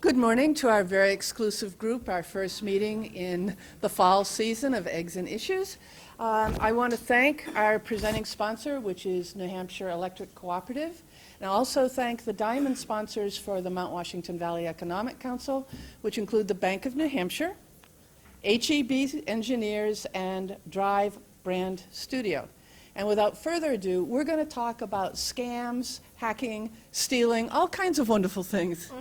Good morning to our very exclusive group, our first meeting in the fall season of Eggs and Issues. I want to thank our presenting sponsor, which is New Hampshire Electric Cooperative, and also thank the diamond sponsors for the Mount Washington Valley Economic Council, which include the Bank of New Hampshire, HEB Engineers, and Drive Brand Studio. And without further ado, we're going to talk about scams, hacking, stealing, all kinds of wonderful things.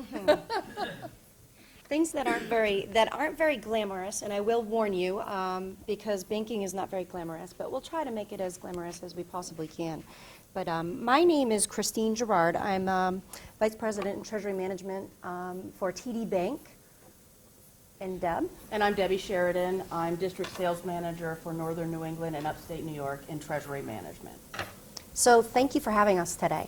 Things that aren't very glamorous, and I will warn you, because banking is not very glamorous, but we'll try to make it as glamorous as we possibly can. But my name is Christine Gerard. I'm Vice President in Treasury Management for TD Bank. And Deb? And I'm Debbie Sheridan. I'm District Sales Manager for Northern New England and Upstate New York in Treasury Management. So thank you for having us today.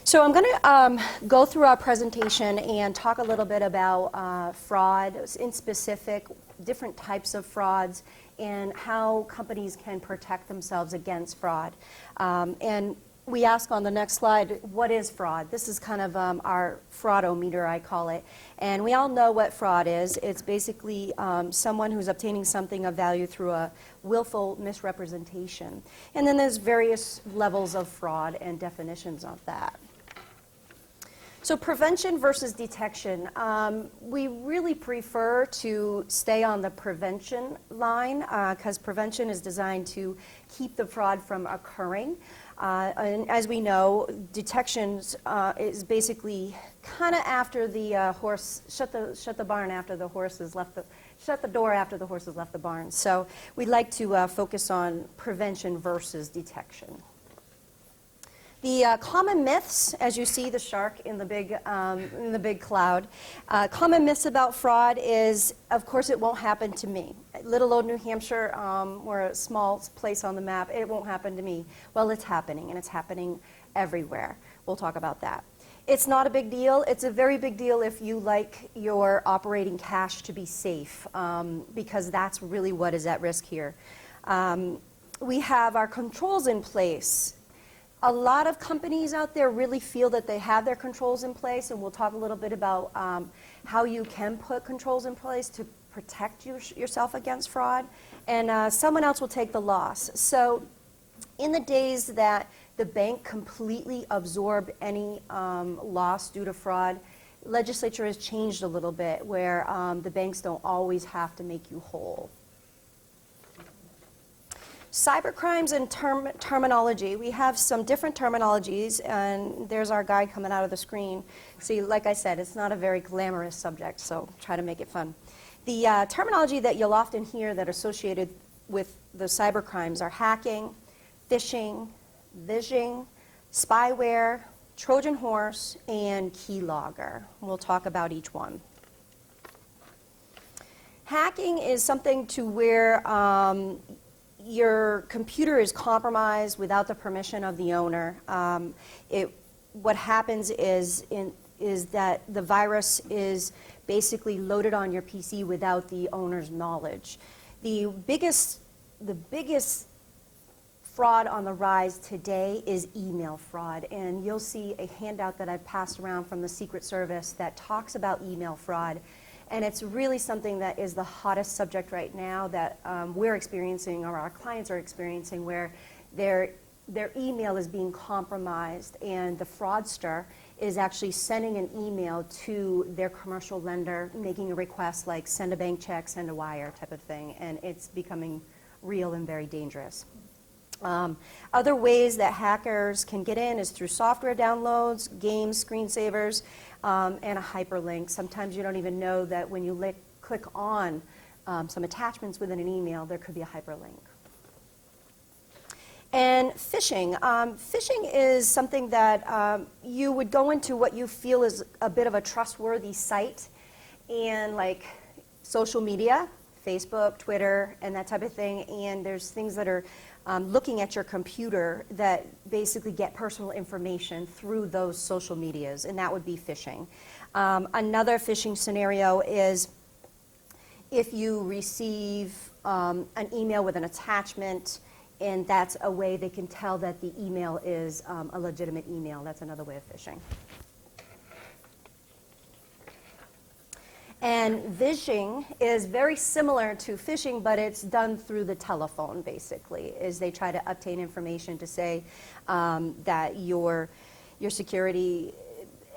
So I'm going to go through our presentation and talk a little bit about fraud, in specific, different types of frauds, and how companies can protect themselves against fraud. And we ask on the next slide, what is fraud? This is kind of our fraudometer, I call it. And we all know what fraud is. It's basically someone who's obtaining something of value through a willful misrepresentation. And then there's various levels of fraud and definitions of that. So prevention versus detection. We really prefer to stay on the prevention line because prevention is designed to keep the fraud from occurring. And as we know, detections is basically kind of after the horse, shut the barn after the horse has left the, shut the door after the horse has left the barn. So we'd like to focus on prevention versus detection. The common myths, as you see the shark in the big cloud, common myths about fraud is, of course, it won't happen to me. Little old New Hampshire, we're a small place on the map, it won't happen to me. Well, it's happening, and it's happening everywhere. We'll talk about that. It's not a big deal. It's a very big deal if you like your operating cash to be safe, because that's really what is at risk here. We have our controls in place. A lot of companies out there really feel that they have their controls in place, and we'll talk a little bit about how you can put controls in place to protect yourself against fraud, and someone else will take the loss. So in the days that the bank completely absorbed any loss due to fraud, legislature has changed a little bit where the banks don't always have to make you whole. Cybercrimes and terminology. We have some different terminologies, and there's our guide coming out of the screen. See, like I said, it's not a very glamorous subject, so try to make it fun. The terminology that you'll often hear that are associated with the cybercrimes are hacking, phishing, vishing, spyware, Trojan horse, and keylogger. We'll talk about each one. Hacking is something to where your computer is compromised without the permission of the owner. What happens is that the virus is basically loaded on your PC without the owner's knowledge. The biggest fraud on the rise today is email fraud, and you'll see a handout that I've passed around from the Secret Service that talks about email fraud. And it's really something that is the hottest subject right now that we're experiencing, or our clients are experiencing, where their email is being compromised, and the fraudster is actually sending an email to their commercial lender, making a request like send a bank check, send a wire type of thing, and it's becoming real and very dangerous. Other ways that hackers can get in is through software downloads, games, screensavers, and a hyperlink. Sometimes you don't even know that when you click on some attachments within an email, there could be a hyperlink. And phishing. Phishing is something that you would go into what you feel is a bit of a trustworthy site, and like social media, Facebook, Twitter, and that type of thing, and there's things that are looking at your computer that basically get personal information through those social medias, and that would be phishing. Another phishing scenario is if you receive an email with an attachment, and that's a way they can tell that the email is a legitimate email. That's another way of phishing. And vishing is very similar to phishing, but it's done through the telephone, basically, is they try to obtain information to say that your security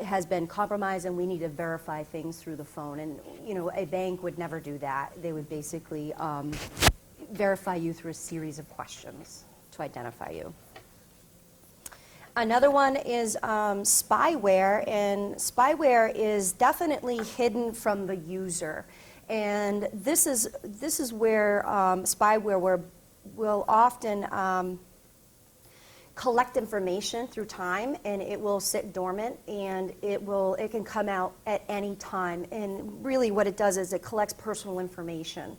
has been compromised and we need to verify things through the phone. And, you know, a bank would never do that. They would basically verify you through a series of questions to identify you. Another one is spyware, and spyware is definitely hidden from the user. And this is where spyware will often collect information through time, and it will sit dormant, and it can come out at any time. And really what it does is it collects personal information.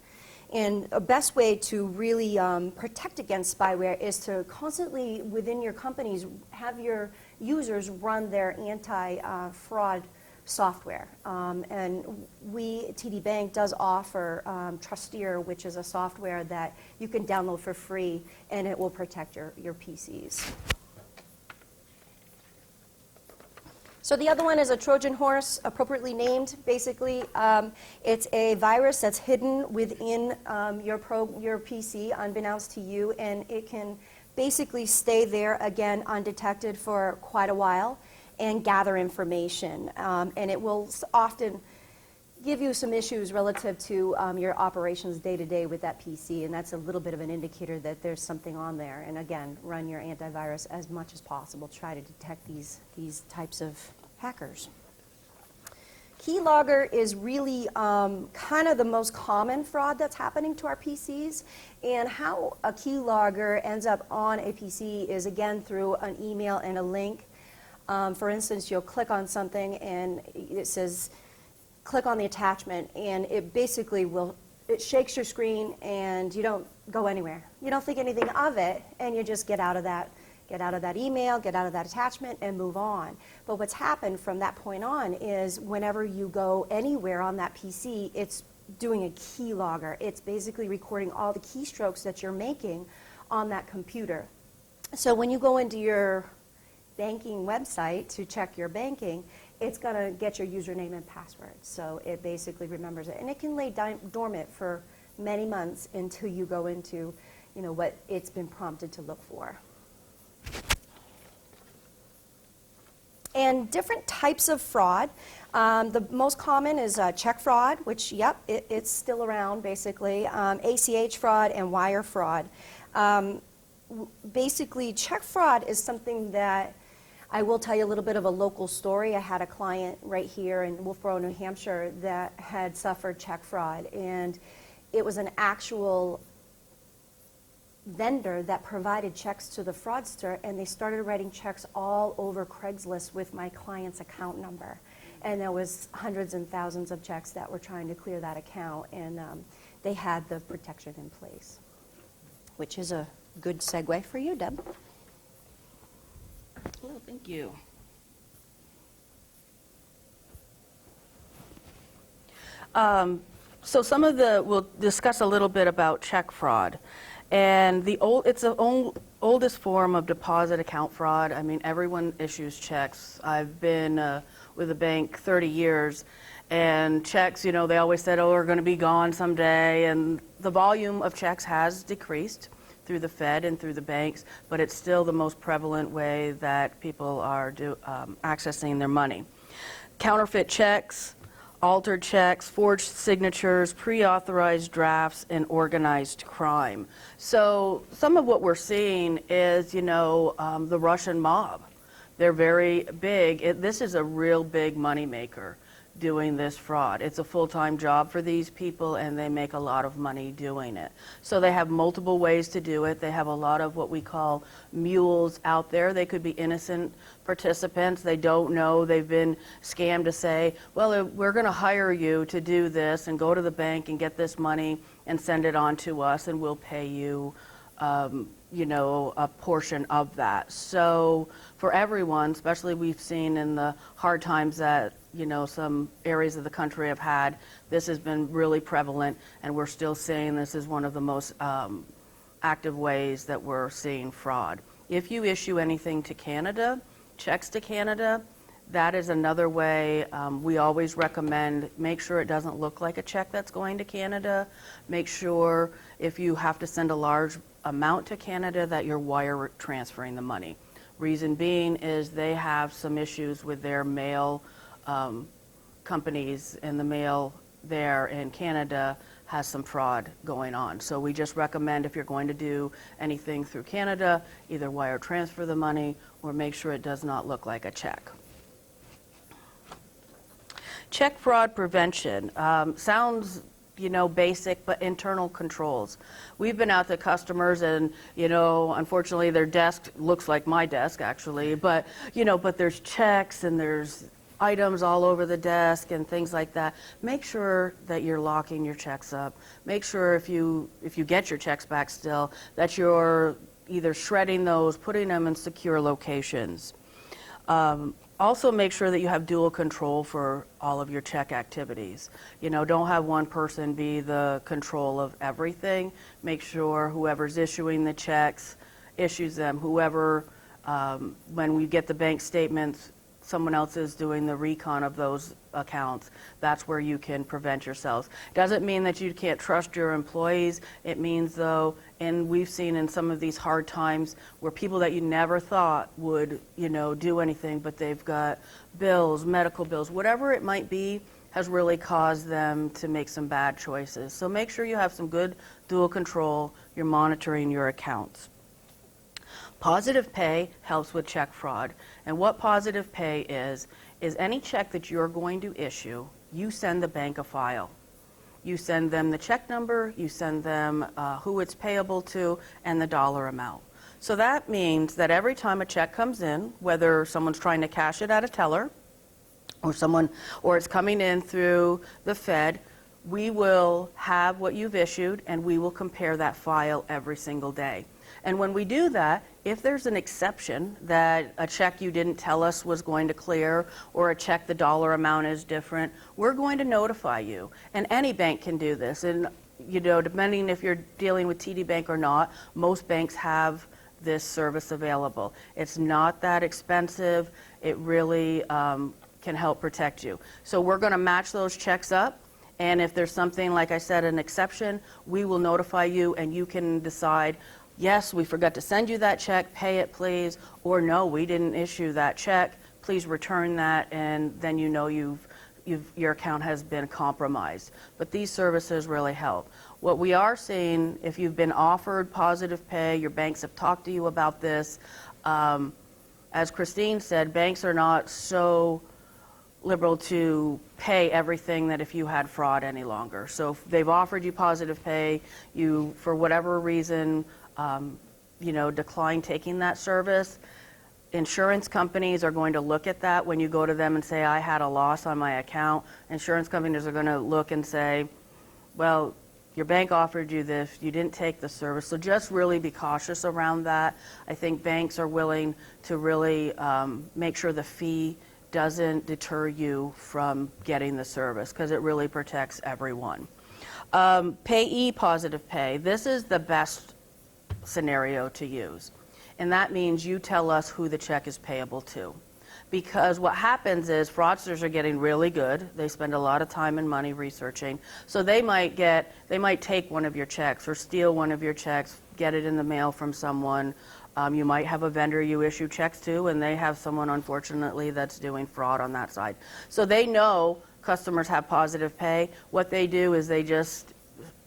And a best way to really protect against spyware is to constantly, within your companies, have your users run their anti-fraud software. And we, TD Bank, does offer Trusteer, which is a software that you can download for free, and it will protect your PCs. So the other one is a Trojan horse, appropriately named. Basically, it's a virus that's hidden within your PC, unbeknownst to you, and it can basically stay there, again, undetected for quite a while and gather information. And it will often give you some issues relative to your operations day-to-day with that PC, and that's a little bit of an indicator that there's something on there. And again, run your antivirus as much as possible. Try to detect these types of hackers. Keylogger is really kind of the most common fraud that's happening to our PCs. And how a keylogger ends up on a PC is, again, through an email and a link. For instance, you'll click on something and it says, click on the attachment, and it basically it shakes your screen and you don't go anywhere. You don't think anything of it, and you just get out of that email, get out of that attachment, and move on. But what's happened from that point on is whenever you go anywhere on that PC, it's doing a keylogger. It's basically recording all the keystrokes that you're making on that computer. So when you go into your banking website to check your banking, it's going to get your username and password. So it basically remembers it. And it can lay dormant for many months until you go into, you know, what it's been prompted to look for. And different types of fraud. The most common is check fraud, which, yep, it's still around, basically. ACH fraud and wire fraud. Basically, check fraud is something that I will tell you a little bit of a local story. I had a client right here in Wolfboro, New Hampshire, that had suffered check fraud. And it was an actual vendor that provided checks to the fraudster, and they started writing checks all over Craigslist with my client's account number. And there was hundreds and thousands of checks that were trying to clear that account, and they had the protection in place, which is a good segue for you, Deb. Well, thank you. So we'll discuss a little bit about check fraud. And it's the oldest form of deposit account fraud. I mean, everyone issues checks. I've been with a bank 30 years, and checks, you know, they always said, oh, we're going to be gone someday. And the volume of checks has decreased through the Fed and through the banks, but it's still the most prevalent way that people are accessing their money. Counterfeit checks, altered checks, forged signatures, pre-authorized drafts, and organized crime. So some of what we're seeing is, you know, the Russian mob. They're very big. This is a real big moneymaker, doing this fraud. It's a full-time job for these people, and they make a lot of money doing it. So they have multiple ways to do it. They have a lot of what we call mules out there. They could be innocent participants. They don't know. They've been scammed to say, well, we're going to hire you to do this and go to the bank and get this money and send it on to us, and we'll pay you, you know, a portion of that. So for everyone, especially we've seen in the hard times that some areas of the country have had, this has been really prevalent, and we're still seeing this is one of the most active ways that we're seeing fraud. If you issue anything to Canada, checks to Canada, that is another way. We always recommend make sure it doesn't look like a check that's going to Canada. Make sure if you have to send a large amount to Canada that you're wire transferring the money. Reason being is they have some issues with their mail companies, and the mail there in Canada has some fraud going on. So we just recommend if you're going to do anything through Canada, either wire transfer the money or make sure it does not look like a check. Check fraud prevention sounds basic, but internal controls. We've been out to customers and, unfortunately their desk looks like my desk actually, but there's checks and there's items all over the desk and things like that. Make sure that you're locking your checks up. Make sure if you get your checks back still, that you're either shredding those, putting them in secure locations. Also make sure that you have dual control for all of your check activities. Don't have one person be the control of everything. Make sure whoever's issuing the checks issues them. Whoever, when we get the bank statements, someone else is doing the recon of those accounts. That's where you can prevent yourselves. Doesn't mean that you can't trust your employees. It means though, and we've seen in some of these hard times where people that you never thought would, do anything, but they've got bills, medical bills, whatever it might be, has really caused them to make some bad choices. So make sure you have some good dual control. You're monitoring your accounts. Positive pay helps with check fraud. And what positive pay is any check that you're going to issue, you send the bank a file. You send them the check number, you send them who it's payable to, and the dollar amount. So that means that every time a check comes in, whether someone's trying to cash it at a teller, or it's coming in through the Fed, we will have what you've issued, and we will compare that file every single day. And when we do that, if there's an exception that a check you didn't tell us was going to clear, or a check the dollar amount is different, we're going to notify you. And any bank can do this. And depending if you're dealing with TD Bank or not, most banks have this service available. It's not that expensive. It really can help protect you. So we're going to match those checks up. And if there's something, like I said, an exception, we will notify you, and you can decide, yes, we forgot to send you that check, pay it please, or no, we didn't issue that check, please return that, and then your account has been compromised. But these services really help. What we are seeing, if you've been offered positive pay, your banks have talked to you about this, as Christine said, banks are not so liberal to pay everything that if you had fraud any longer. So if they've offered you positive pay, you, for whatever reason, decline taking that service, insurance companies are going to look at that when you go to them and say, I had a loss on my account. Insurance companies are going to look and say, well, your bank offered you this, you didn't take the service. So just really be cautious around that. I think banks are willing to really make sure the fee doesn't deter you from getting the service, because it really protects everyone. Payee positive pay. This is the best scenario to use. And that means you tell us who the check is payable to. Because what happens is fraudsters are getting really good. They spend a lot of time and money researching. So they might take one of your checks or steal one of your checks, get it in the mail from someone. You might have a vendor you issue checks to, and they have someone, unfortunately, that's doing fraud on that side. So they know customers have positive pay. What they do is they just,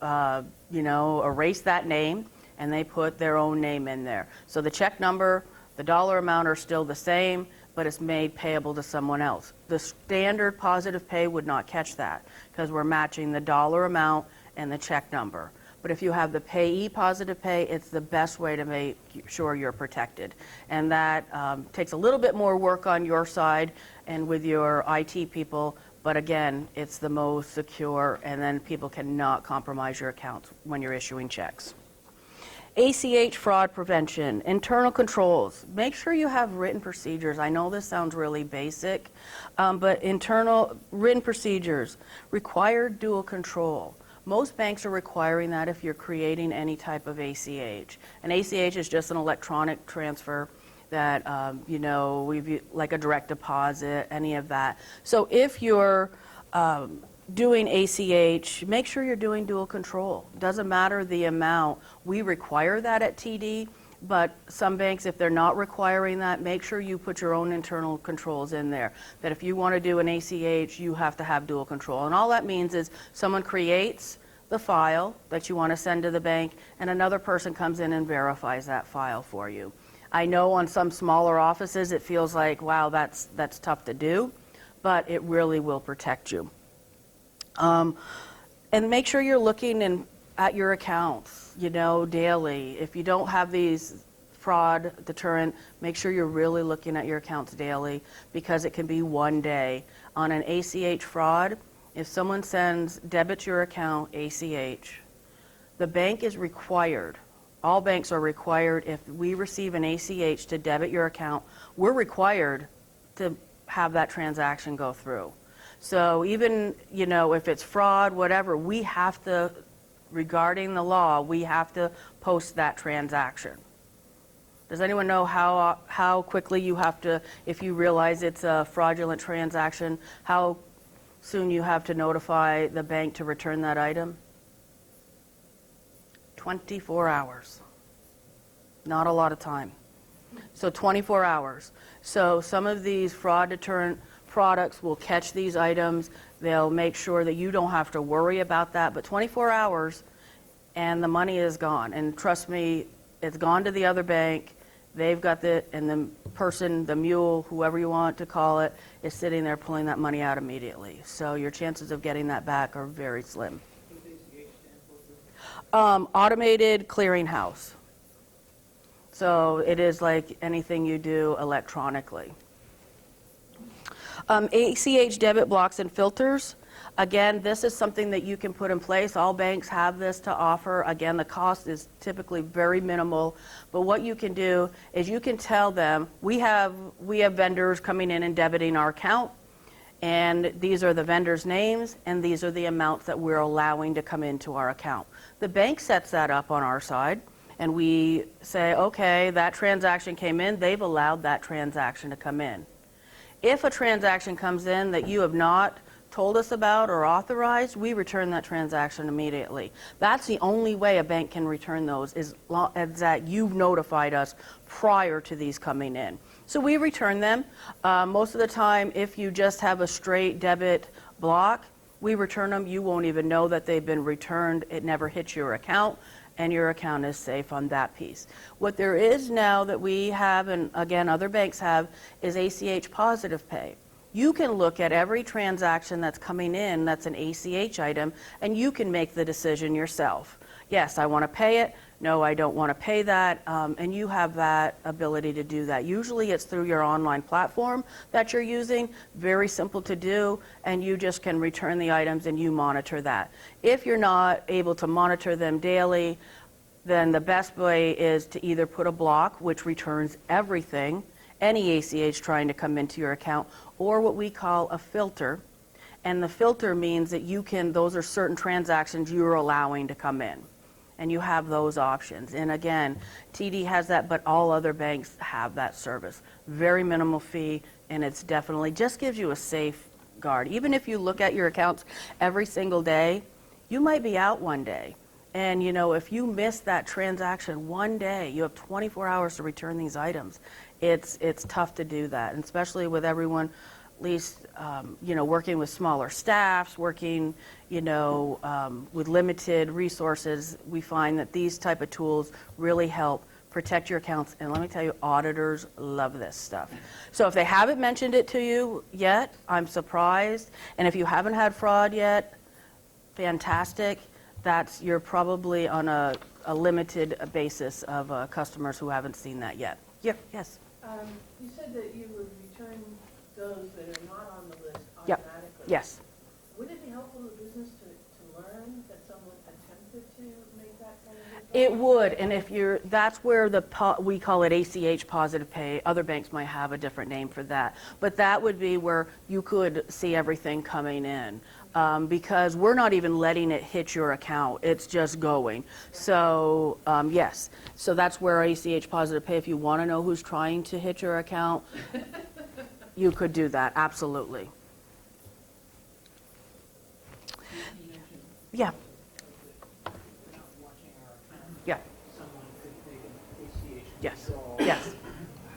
erase that name, and they put their own name in there. So the check number, the dollar amount are still the same, but it's made payable to someone else. The standard positive pay would not catch that, because we're matching the dollar amount and the check number. But if you have the payee positive pay, it's the best way to make sure you're protected. And that takes a little bit more work on your side and with your IT people, but again, it's the most secure, and then people cannot compromise your accounts when you're issuing checks. ACH fraud prevention, internal controls. Make sure you have written procedures. I know this sounds really basic, but internal written procedures, required dual control. Most banks are requiring that if you're creating any type of ACH. An ACH is just an electronic transfer that, like a direct deposit, any of that. So if you're doing ACH, make sure you're doing dual control. Doesn't matter the amount. We require that at TD, but some banks, if they're not requiring that, make sure you put your own internal controls in there. That if you want to do an ACH, you have to have dual control. And all that means is someone creates the file that you want to send to the bank, and another person comes in and verifies that file for you. I know on some smaller offices it feels like, wow, that's tough to do, but it really will protect you. And make sure you're looking at your accounts, daily. If you don't have these fraud deterrent, make sure you're really looking at your accounts daily, because it can be one day. On an ACH fraud, if someone debits your account ACH, the bank is required, all banks are required, if we receive an ACH to debit your account, we're required to have that transaction go through. So even, if it's fraud, whatever, we have to, regarding the law, we have to post that transaction. Does anyone know how quickly you have to, if you realize it's a fraudulent transaction, how soon you have to notify the bank to return that item? 24 hours. Not a lot of time. So 24 hours. So some of these fraud deterrent products will catch these items. They'll make sure that you don't have to worry about that. But 24 hours and the money is gone. And trust me, it's gone to the other bank. They've got and the person, the mule, whoever you want to call it, is sitting there pulling that money out immediately. So your chances of getting that back are very slim. Automated clearinghouse. So it is like anything you do electronically. ACH debit blocks and filters. Again, this is something that you can put in place. All banks have this to offer. Again, the cost is typically very minimal. But what you can do is you can tell them, we have vendors coming in and debiting our account, and these are the vendors' names, and these are the amounts that we're allowing to come into our account. The bank sets that up on our side, and we say, okay, that transaction came in, they've allowed that transaction to come in. If a transaction comes in that you have not told us about or authorized, we return that transaction immediately. That's the only way a bank can return those, is that you've notified us prior to these coming in. So we return them. Most of the time, if you just have a straight debit block, we return them. You won't even know that they've been returned. It never hits your account, and your account is safe on that piece. What there is now that we have, and again other banks have, is ACH positive pay. You can look at every transaction that's coming in that's an ACH item, and you can make the decision yourself. Yes, I want to pay it. No, I don't want to pay that. And you have that ability to do that. Usually it's through your online platform that you're using. Very simple to do, and you just can return the items and you monitor that. If you're not able to monitor them daily, then the best way is to either put a block, which returns everything, any ACH trying to come into your account, or what we call a filter. And the filter means that those are certain transactions you're allowing to come in. And you have those options. And again, TD has that, but all other banks have that service. Very minimal fee, and it's definitely just gives you a safeguard. Even if you look at your accounts every single day, you might be out one day. And if you miss that transaction one day, you have 24 hours to return these items. It's tough to do that, and especially with everyone, at least working with smaller staffs, working with limited resources. We find that these type of tools really help protect your accounts. And let me tell you, auditors love this stuff. So if they haven't mentioned it to you yet, I'm surprised. And if you haven't had fraud yet, fantastic. You're probably on a limited basis of customers who haven't seen that yet. Yeah, yes. You said that you would return those that are not on the list Yep. automatically. Yes. Would it be helpful to business to learn that someone attempted to make that kind of It would, and if you're, that's where we call it ACH positive pay. Other banks might have a different name for that. But that would be where you could see everything coming in. Because we're not even letting it hit your account. It's just going. So, yes. So that's where ACH positive pay, if you want to know who's trying to hit your account, you could do that, absolutely. Yeah. Yeah. Someone could make an ACH Yes. withdrawal. Yes.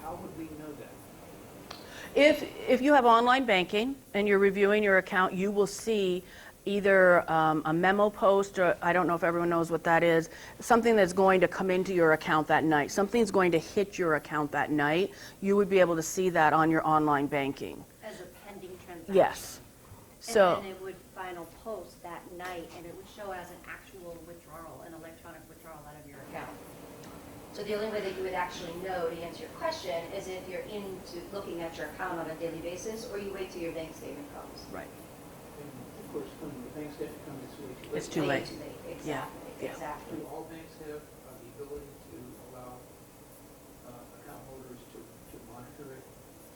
How would we know that? If you have online banking and you're reviewing your account, you will see either a memo post, or I don't know if everyone knows what that is, something that's going to come into your account that night. Something's going to hit your account that night. You would be able to see that on your online banking. As a pending transaction? Yes. So. And then it would final post that night, and it would show as an actual withdrawal, an electronic withdrawal out of your account. So the only way that you would actually know, to answer your question, is if you're into looking at your account on a daily basis, or you wait till your bank statement comes. Right. And of course, when the bank statement comes, it's way too late. It's too late. Too late, Yeah, exactly, yeah. exactly. Do all banks have the ability to allow account holders to monitor it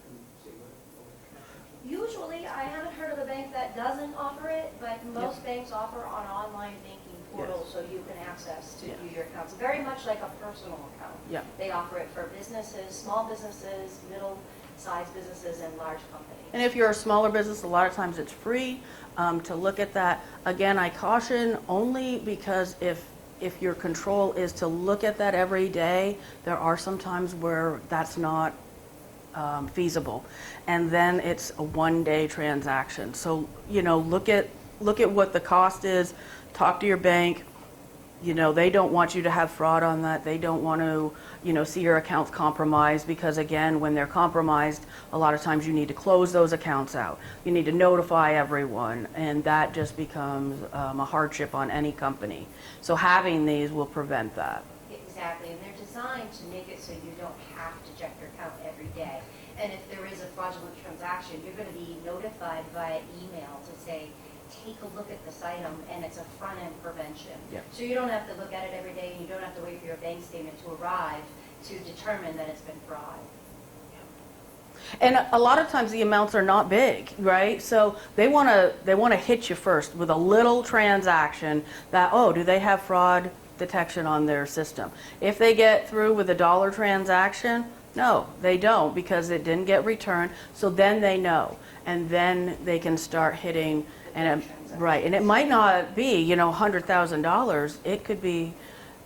through, say, what Usually, I haven't heard of a bank that doesn't offer it, but most banks offer an online banking portal, Yes. so you can access to Yeah. view your accounts. Very much like a personal account. Yeah. They offer it for businesses, small businesses, middle-sized businesses, and large companies. And if you're a smaller business, a lot of times it's free to look at that. Again, I caution only because if your control is to look at that every day, there are some times where that's not feasible. And then it's a one-day transaction. So, look at what the cost is, talk to your bank. They don't want you to have fraud on that. They don't want to, see your accounts compromised, because again, when they're compromised, a lot of times you need to close those accounts out. You need to notify everyone, and that just becomes a hardship on any company. So having these will prevent that. Exactly, and they're designed to make it so you don't have to check your account every day. And if there is a fraudulent transaction, you're going to be notified via email to say, take a look at this item, and it's a front-end prevention. Yep. So you don't have to look at it every day, and you don't have to wait for your bank statement to arrive to determine that it's been fraud. And a lot of times the amounts are not big, right? So they want to hit you first with a little transaction that, oh, do they have fraud detection on their system? If they get through with a $1 transaction, no, they don't, because it didn't get returned. So then they know, and then they can start hitting. And right, and it might not be $100,000. It could be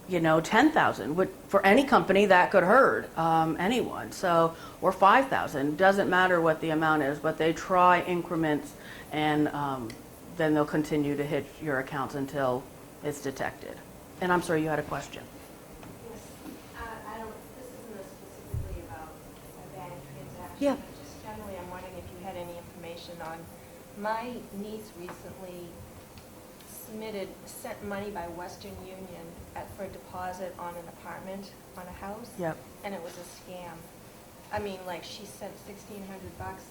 $10,000. For any company, that could hurt anyone. So, or $5,000. Doesn't matter what the amount is, but they try increments, and then they'll continue to hit your accounts until it's detected. And I'm sorry, you had a question. This isn't specifically about a bank transaction. Yeah. But just generally, I'm wondering if you had any information on, my niece recently sent money by Western Union for a deposit on an apartment, on a house. Yep. And it was a scam. I mean, like, she sent $1,600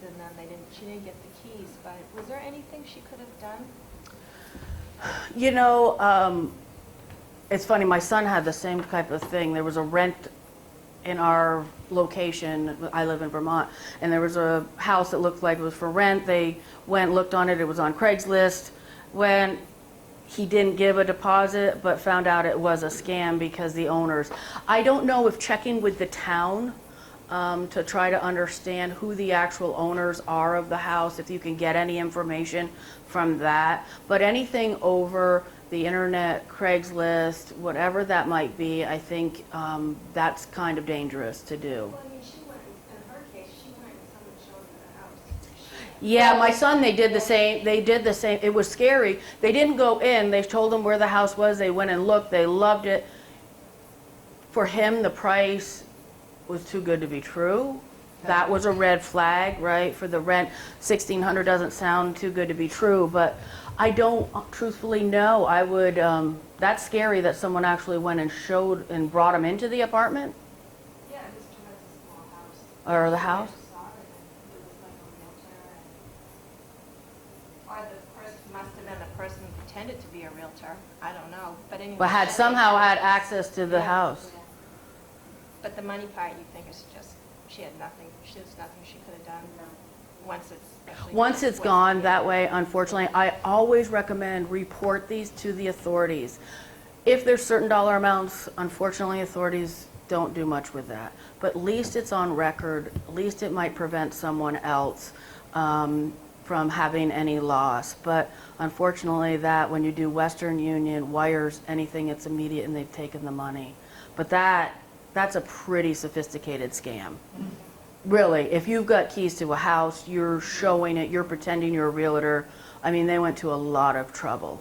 and then she didn't get the keys, but was there anything she could have done? It's funny, my son had the same type of thing. There was a rent in our location. I live in Vermont, and there was a house that looked like it was for rent. They went, looked on it. It was on Craigslist. When he didn't give a deposit, but found out it was a scam because the owners. I don't know if checking with the town to try to understand who the actual owners are of the house, if you can get any information from that. But anything over the internet, Craigslist, whatever that might be, I think that's kind of dangerous to do. Well, I mean, in her case, she went and someone showed her the house. Yeah, my son, they did the same. It was scary. They didn't go in. They told them where the house was. They went and looked. They loved it. For him, the price was too good to be true. That was a red flag, right? For the rent, $1,600 doesn't sound too good to be true, but I don't truthfully know. I would, that's scary that someone actually went and showed and brought him into the apartment Yeah, it was just a small house. or the house. I saw it, and it was like a realtor. Or the person, must have been the person who pretended to be a realtor. I I don't know, but anyway. But had she somehow had access. access to the Yeah. house. But the money part, you think is just, she had nothing, there's nothing she could have done once it's actually. Once it's gone that way, unfortunately, I always recommend report these to the authorities. If there's certain dollar amounts, unfortunately, authorities don't do much with that. But at least it's on record, at least it might prevent someone else from having any loss. But unfortunately, that when you do Western Union, wires, anything, it's immediate and they've taken the money. But that's a pretty sophisticated scam. Really, if you've got keys to a house, you're showing it, you're pretending you're a realtor. I mean, they went to a lot of trouble.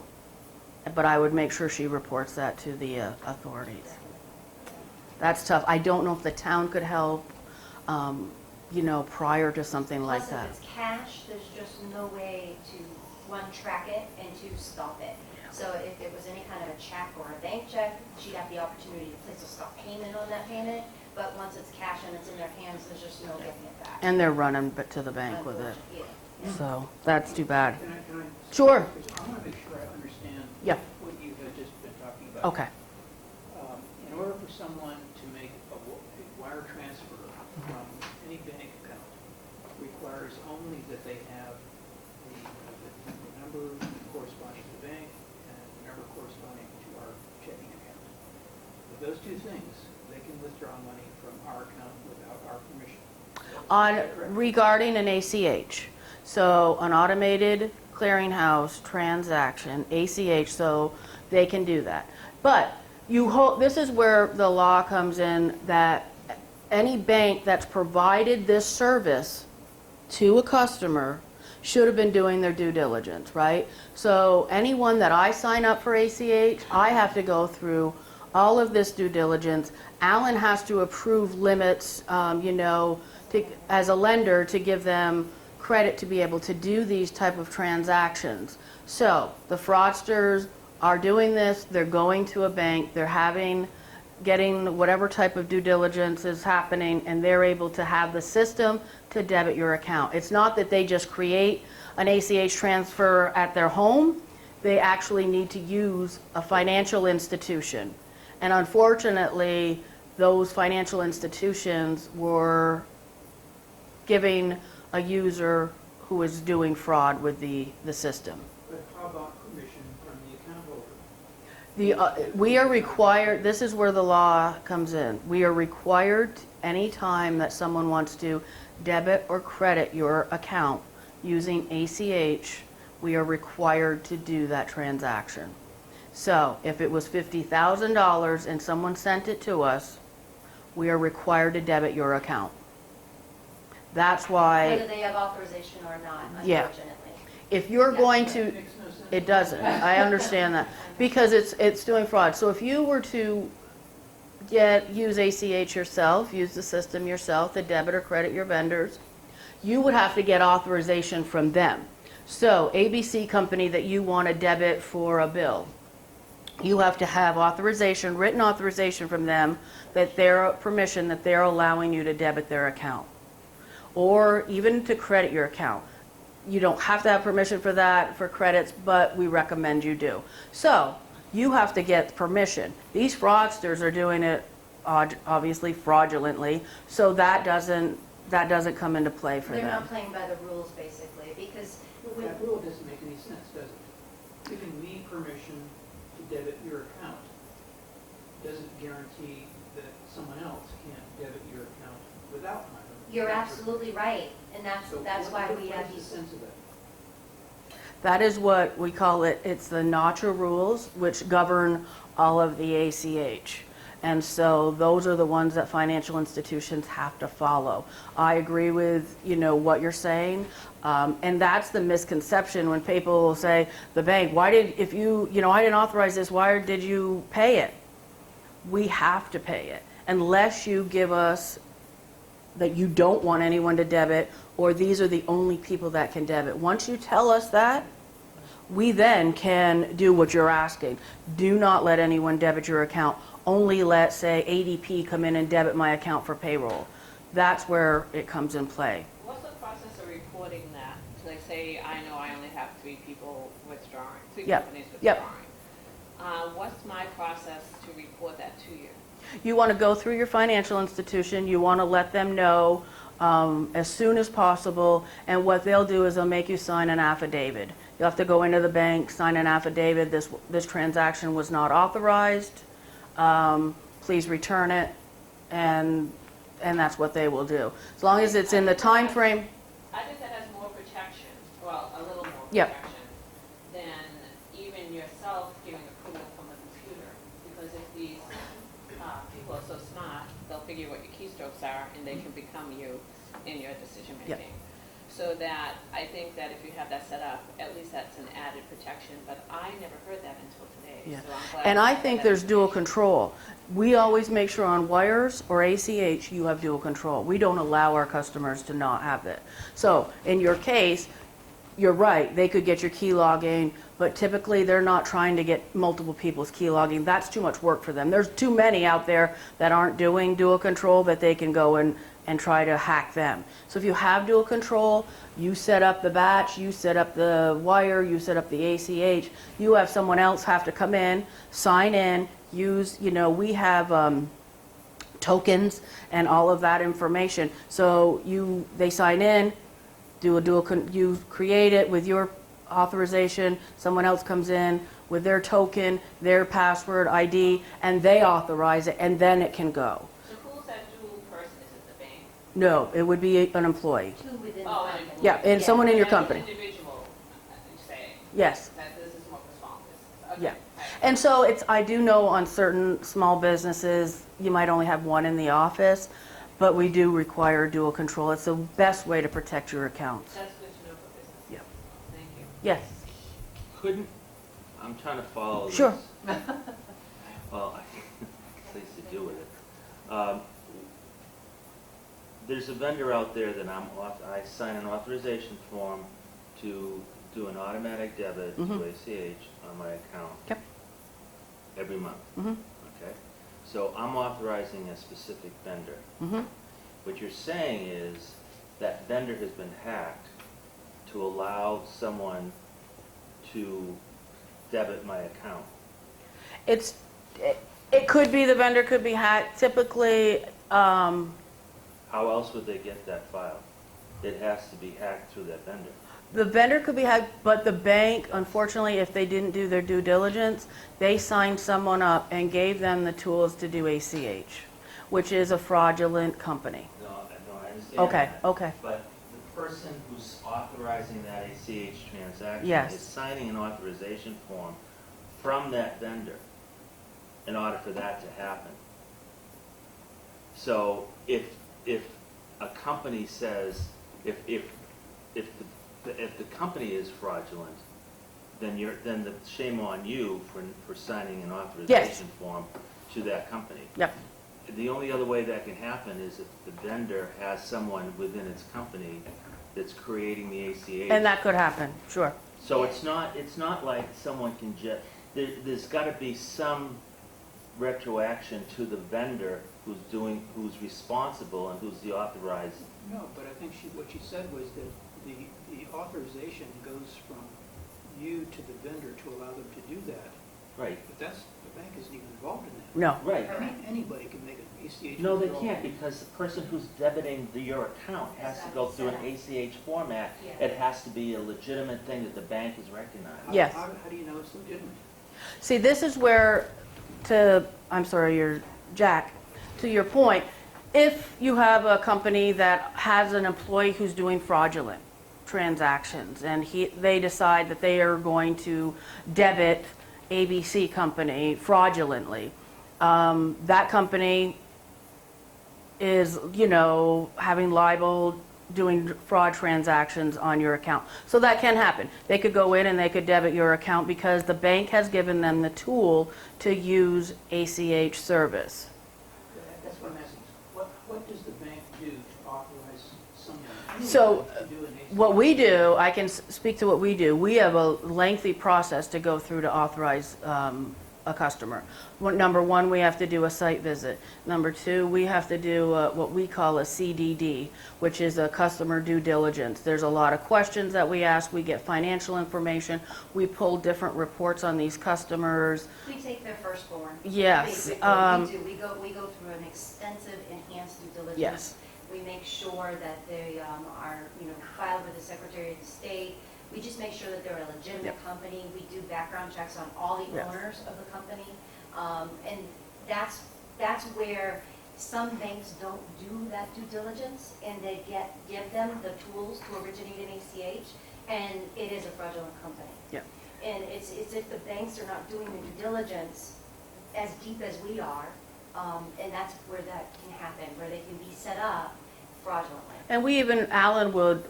But I would make sure she reports that to the authorities. That's tough. I don't know if the town could help, prior to something like Plus, that. if it's cash, there's just no way to, one, track it, and two, stop it. So if it was any kind of a check or a bank check, she'd have the opportunity to place a stop payment on that payment. But once it's cash and it's in their hands, there's just no getting it back. And they're running to the bank with it. Unfortunately, So that's too bad. Can I? Sure. I want to make sure I understand. Yeah. What you have just been talking about. Okay. In order for someone to make a wire transfer from any bank account requires only that they have the number corresponding to the bank and the number corresponding to our checking account. With those two things, they can withdraw money from our account without our permission. Regarding an ACH, so an automated clearinghouse transaction, ACH, so they can do that. But this is where the law comes in, that any bank that's provided this service to a customer should have been doing their due diligence, right? So anyone that I sign up for ACH, I have to go through all of this due diligence. Alan has to approve limits, as a lender, to give them credit to be able to do these type of transactions. So the fraudsters are doing this, they're going to a bank, they're getting whatever type of due diligence is happening, and they're able to have the system to debit your account. It's not that they just create an ACH transfer at their home, they actually need to use a financial institution. And unfortunately, those financial institutions were giving a user who was doing fraud with the system. But how about permission from the account holder? We are required, this is where the law comes in. We are required anytime that someone wants to debit or credit your account using ACH, we are required to do that transaction. So if it was $50,000 and someone sent it to us, we are required to debit your account. That's why. Whether they have authorization or not, Yeah. unfortunately. If you're going to, That makes no sense. it doesn't. I understand that because it's doing fraud. So if you were to use ACH yourself, use the system yourself, to debit or credit your vendors, you would have to get authorization from them. So ABC company that you want to debit for a bill, you have to have authorization, written authorization from them, that their permission that they're allowing you to debit their account, or even to credit your account. You don't have to have permission for that, for credits, but we recommend you do. So you have to get permission. These fraudsters are doing it obviously fraudulently, so that doesn't come into play for They're them. not playing by the rules, basically, because That rule doesn't make any sense, does it? Giving me permission to debit your account doesn't guarantee that someone else can't debit your account without my permission. you're absolutely right, and So that's why we have what is these. the sense of that? That is what we call it. It's the NACHA rules, which govern all of the ACH. And so those are the ones that financial institutions have to follow. I agree with, what you're saying. And that's the misconception when people will say, the bank, I didn't authorize this, why did you pay it? We have to pay it unless you give us that you don't want anyone to debit, or these are the only people that can debit. Once you tell us that, we then can do what you're asking. Do not let anyone debit your account. Only let, say, ADP come in and debit my account for payroll. That's where it comes in play. What's the process of reporting that? So like say I know I only have 3 people withdrawing, 3 Yep. companies Yep. withdrawing. What's my process to report that to you? You want to go through your financial institution, you want to let them know as soon as possible, and what they'll do is they'll make you sign an affidavit. You'll have to go into the bank, sign an affidavit, this transaction was not authorized, please return it, and that's what they will do. As long as it's in the time frame. I think that has more protection, well, a little more Yep. protection than even yourself giving approval from the computer. Because if these people are so smart, they'll figure what your keystrokes are and they can become you in your decision making. So that, I think that if you have that set up, at least that's an added protection, but I never heard that until today. Yeah. So I'm glad And I that think that there's dual information. control. We always make sure on wires or ACH, you have dual control. We don't allow our customers to not have it. So in your case, you're right, they could get your key logging, but typically they're not trying to get multiple people's key logging. That's too much work for them. There's too many out there that aren't doing dual control that they can go and try to hack them. So if you have dual control, you set up the batch, you set up the wire, you set up the ACH, you have someone else have to come in, sign in, use, we have tokens and all of that information. So they sign in, you create it with your authorization, someone else comes in with their token, their password, ID, and they authorize it, and then it can go. So who's that dual person? Is it the bank? No, it would be an employee. Two within the Oh, company. Yeah, and someone in your As an company. individual, you say Yes, that this is more for small business. Okay. yeah. All right. And so I do know on certain small businesses, you might only have one in the office, but we do require dual control. It's the best way to protect your accounts. That's good to know for business. Yeah. Thank you. Yes, Couldn't, I'm trying to follow this. Sure. Well, things to do with it. There's a vendor out there that I sign an authorization form to do an automatic debit to ACH on my account Yep. every month. Mhm. Okay? So I'm authorizing a specific vendor. Mhm. What you're saying is that vendor has been hacked to allow someone to debit my account. It could be the vendor could be hacked. Typically, How else would they get that file? It has to be hacked through that vendor. the vendor could be hacked, but the bank, unfortunately, if they didn't do their due diligence, they signed someone up and gave them the tools to do ACH, which is a fraudulent company. No, I understand Okay, that. okay. But the person who's authorizing that ACH transaction Yes. is signing an authorization form from that vendor in order for that to happen. So if a company says, if the company is fraudulent, then the shame on you for signing an authorization form to that company. Yep. The only other way that can happen is if the vendor has someone within its company that's creating the ACH. And that could happen, sure. So it's not like someone can just, there's got to be some retroaction to the vendor who's responsible and who's the authorized. No, but I think what she said was that the authorization goes from you to the vendor to allow them to do that. Right. But the bank isn't even involved in that. No. Right. Anybody can make an ACH. No, they withdrawal. can't, because the person who's debiting your account has to go through an ACH format. Yeah. It has to be a legitimate thing that the bank has recognized. Yes. How do you know it's legitimate? See, this is where, Jack, to your point, if you have a company that has an employee who's doing fraudulent transactions and they decide that they are going to debit ABC company fraudulently, that company is, having libel, doing fraud transactions on your account. So that can happen. They could go in and they could debit your account because the bank has given them the tool to use ACH service. That's what I'm asking. What does the bank do to authorize someone So, to do an ACH? What we do, I can speak to what we do. We have a lengthy process to go through to authorize a customer. Number one, we have to do a site visit. Number two, we have to do what we call a CDD, which is a customer due diligence. There's a lot of questions that we ask. We get financial information. We pull different reports on these customers. We take their firstborn. Yes, Basically, we do. We go through an extensive enhanced due diligence. Yes. We make sure that they are, filed with the Secretary of State. We just make sure that they're a legitimate Yep. company. We do background checks on all the Yes. owners of the company. And that's where some banks don't do that due diligence, and they give them the tools to originate an ACH, and it is a fraudulent company. Yep. And it's if the banks are not doing the due diligence as deep as we are, and that's where that can happen, where they can be set up fraudulently. And we even, Alan would,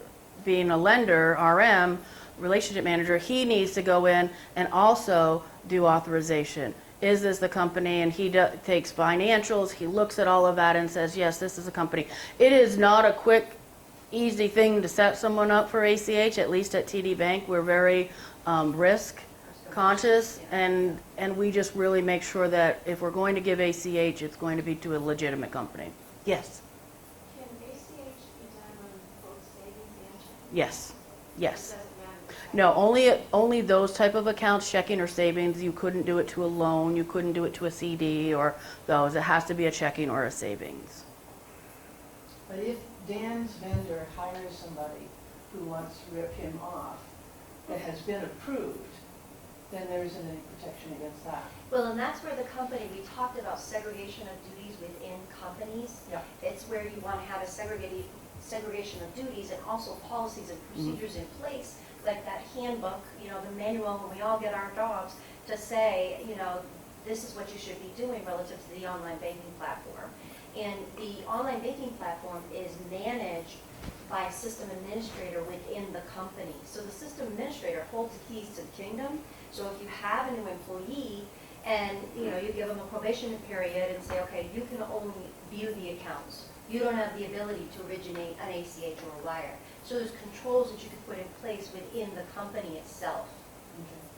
being a lender, RM, relationship manager, he needs to go in and also do authorization. Is this the company? And he takes financials, he looks at all of that and says, yes, this is a company. It is not a quick, easy thing to set someone up for ACH, at least at TD Bank. We're very risk conscious, and we just really make sure that if we're going to give ACH, it's going to be to a legitimate company. Yes. Can ACH be done on both savings and checking? Yes, yes. It doesn't matter. No, only those type of accounts, checking or savings. You couldn't do it to a loan, you couldn't do it to a CD or those. It has to be a checking or a savings. But if Dan's vendor hires somebody who wants to rip him off that has been approved, then there isn't any protection against that. Well, and that's where the company, we talked about segregation of duties within companies. Yeah. It's where you want to have a segregation of duties and also policies and procedures in place, like that handbook, the manual when we all get our jobs, to say, this is what you should be doing relative to the online banking platform. And the online banking platform is managed by a system administrator within the company. So the system administrator holds the keys to the kingdom. So if you have a new employee and you give them a probation period and say, okay, you can only view the accounts. You don't have the ability to originate an ACH or a wire. So there's controls that you can put in place within the company itself.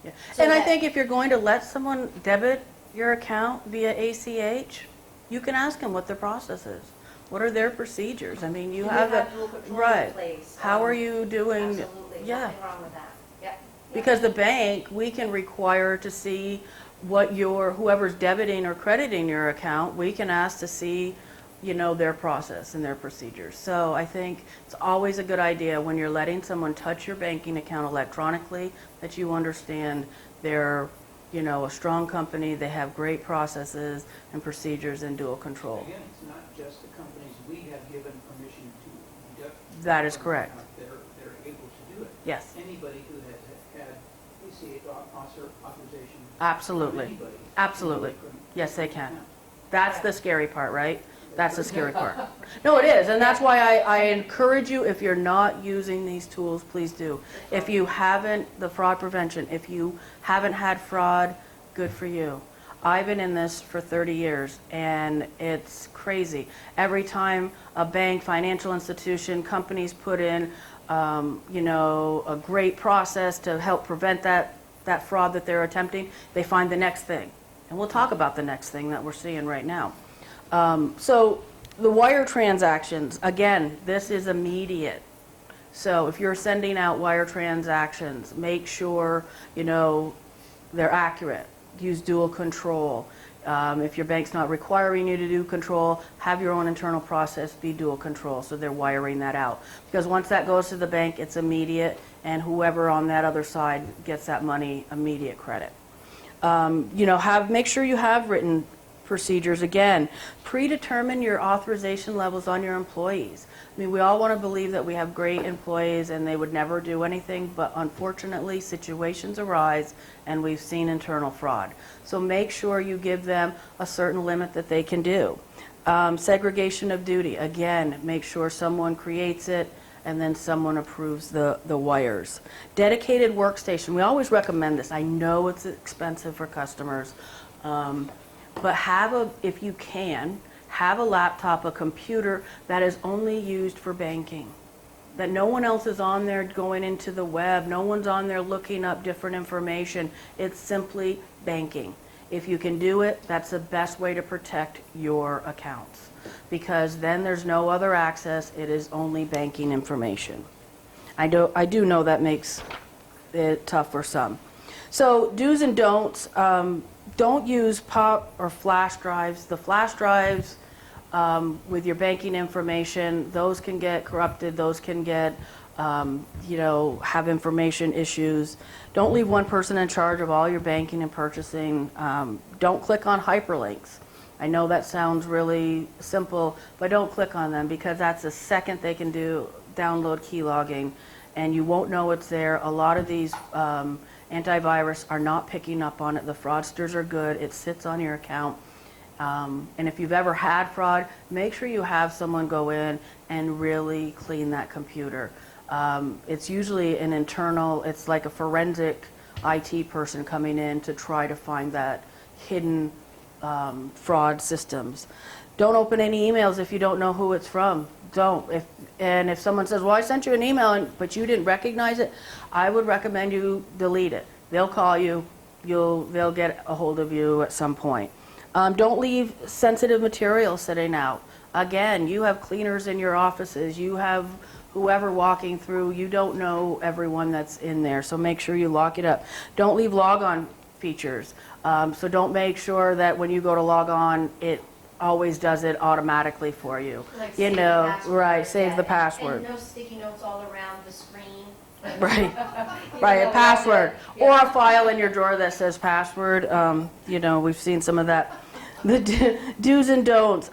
Yeah. So And I that- think if you're going to let someone debit your account via ACH, you can ask them what their process is. What are their procedures? I mean, you have the, dual control in right. place. How are you doing? Absolutely, Yeah. nothing wrong with that. Yep. Because the bank, we can require to see what whoever's debiting or crediting your account, we can ask to see, their process and their procedures. So I think it's always a good idea when you're letting someone touch your banking account electronically that you understand they're, a strong company, they have great processes and procedures and dual control. Again, it's not just the companies we have given permission to deduct. That is from correct. account. They're able to do it. Yes, Anybody who has had ACH authorization. absolutely. Anybody. Absolutely. From- Yes, they can. account. That's the scary part, right? That's the scary part. No, it is, and that's why I encourage you, if you're not using these tools, please do. If you haven't, the fraud prevention, if you haven't had fraud, good for you. I've been in this for 30 years, and it's crazy. Every time a bank, financial institution, companies put in, a great process to help prevent that fraud that they're attempting, they find the next thing. And we'll talk about the next thing that we're seeing right now. So the wire transactions, again, this is immediate. So if you're sending out wire transactions, make sure, they're accurate. Use dual control. If your bank's not requiring you to do control, have your own internal process be dual control, so they're wiring that out. Because once that goes to the bank, it's immediate, and whoever on that other side gets that money, immediate credit. Make sure you have written procedures. Again, predetermine your authorization levels on your employees. I mean, we all want to believe that we have great employees and they would never do anything, but unfortunately situations arise and we've seen internal fraud. So make sure you give them a certain limit that they can do. Segregation of duty. Again, make sure someone creates it and then someone approves the wires. Dedicated workstation. We always recommend this. I know it's expensive for customers, but if you can, have a laptop, a computer that is only used for banking. That no one else is on there going into the web, no one's on there looking up different information. It's simply banking. If you can do it, that's the best way to protect your accounts, because then there's no other access. It is only banking information. I do know that makes it tough for some. So do's and don'ts, don't use pop or flash drives. The flash drives with your banking information, those can get corrupted, those can get, have information issues. Don't leave one person in charge of all your banking and purchasing. Don't click on hyperlinks. I know that sounds really simple, but don't click on them, because that's the second they can download keylogging, and you won't know it's there. A lot of these antivirus are not picking up on it. The fraudsters are good. It sits on your account. And if you've ever had fraud, make sure you have someone go in and really clean that computer. It's usually an internal, it's like a forensic IT person coming in to try to find that hidden fraud systems. Don't open any emails if you don't know who it's from. Don't. If someone says, well, I sent you an email, but you didn't recognize it, I would recommend you delete it. They'll call you. They'll get a hold of you at some point. Don't leave sensitive material sitting out. Again, you have cleaners in your offices. You have whoever walking through. You don't know everyone that's in there, so make sure you lock it up. Don't leave log-on features. So don't make sure that when you go to log on, it always does it automatically for you. Like You save the know, password, right, save yeah, the password. And no sticky notes all around the screen. Right, right, a password, or a file in your drawer that says password. We've seen some of that. The do's and don'ts.